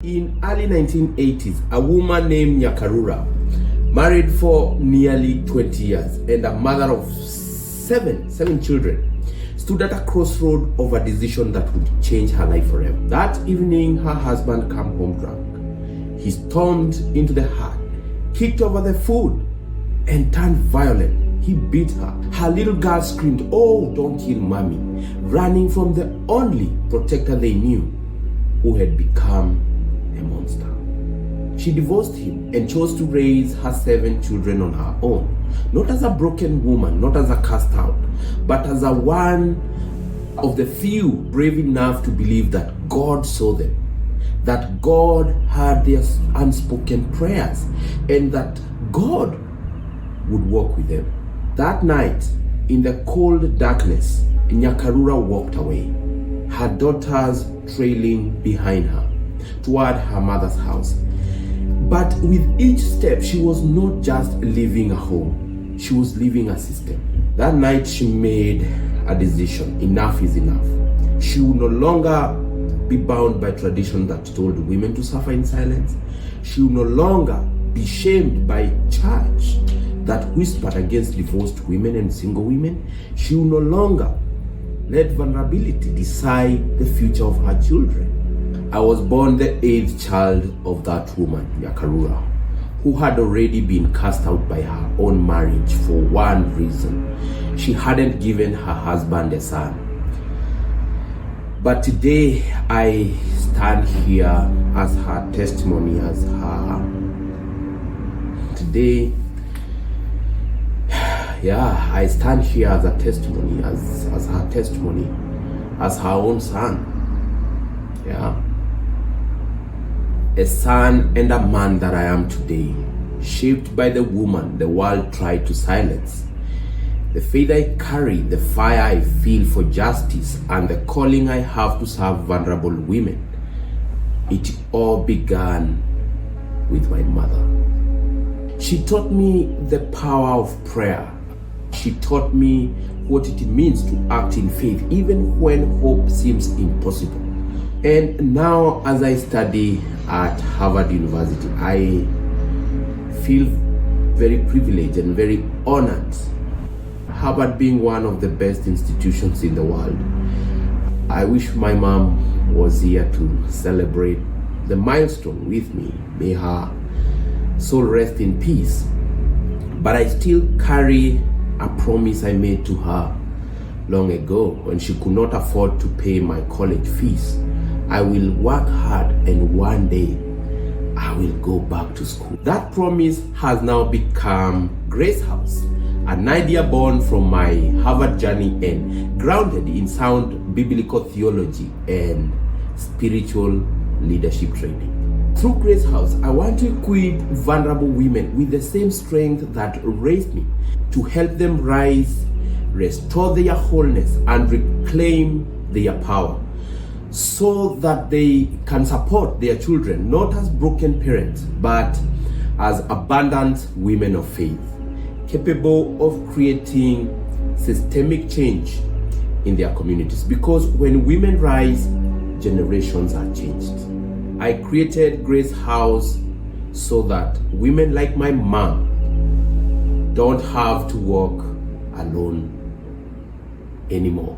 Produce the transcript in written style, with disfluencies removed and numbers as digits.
In early 1980s, a woman named Nyakarura, married for nearly 20 years and a mother of seven children, stood at a crossroad of a decision that would change her life forever. That evening, her husband came home drunk. He stormed into the hut, kicked over the food, and turned violent. He beat her. Her little girl screamed, "Oh, don't kill mommy," running from the only protector they knew, who had become a monster. She divorced him and chose to raise her 7 children on her own, not as a broken woman, not as a cast out, but as a one of the few brave enough to believe that God saw them, that God heard their unspoken prayers, and that God would walk with them. That night, in the cold darkness, Nyakarura walked away, her daughters trailing behind her toward her mother's house. But with each step, she was not just leaving a home, she was leaving a system. That night, she made a decision. Enough is enough. She would no longer be bound by tradition that told women to suffer in silence. She would no longer be shamed by church that whispered against divorced women and single women. She would no longer let vulnerability decide the future of her children. I was born the 8th child of that woman, Nyakarura, who had already been cast out by her own marriage for one reason. She hadn't given her husband a son. But today I stand here as her testimony, I stand here as a testimony, as her testimony, as her own son. A son and a man that I am today, shaped by the woman the world tried to silence. The faith I carry, the fire I feel for justice, and the calling I have to serve vulnerable women. It all began with my mother. She taught me the power of prayer. She taught me what it means to act in faith, even when hope seems impossible. And now, as I study at Harvard University, I feel very privileged and very honored. Harvard being one of the best institutions in the world. I wish my mom was here to celebrate the milestone with me. May her soul rest in peace. But I still carry a promise I made to her long ago when she could not afford to pay my college fees. I will work hard and one day I will go back to school. That promise has now become GraceHouse, an idea born from my Harvard journey and grounded in sound biblical theology and spiritual leadership training. Through GraceHouse, I want to equip vulnerable women with the same strength that raised me, to help them rise, restore their wholeness, and reclaim their power, so that they can support their children, not as broken parents, but as abundant women of faith, capable of creating systemic change in their communities. Because when women rise, generations are changed. I created GraceHouse so that women like my mom don't have to walk alone anymore.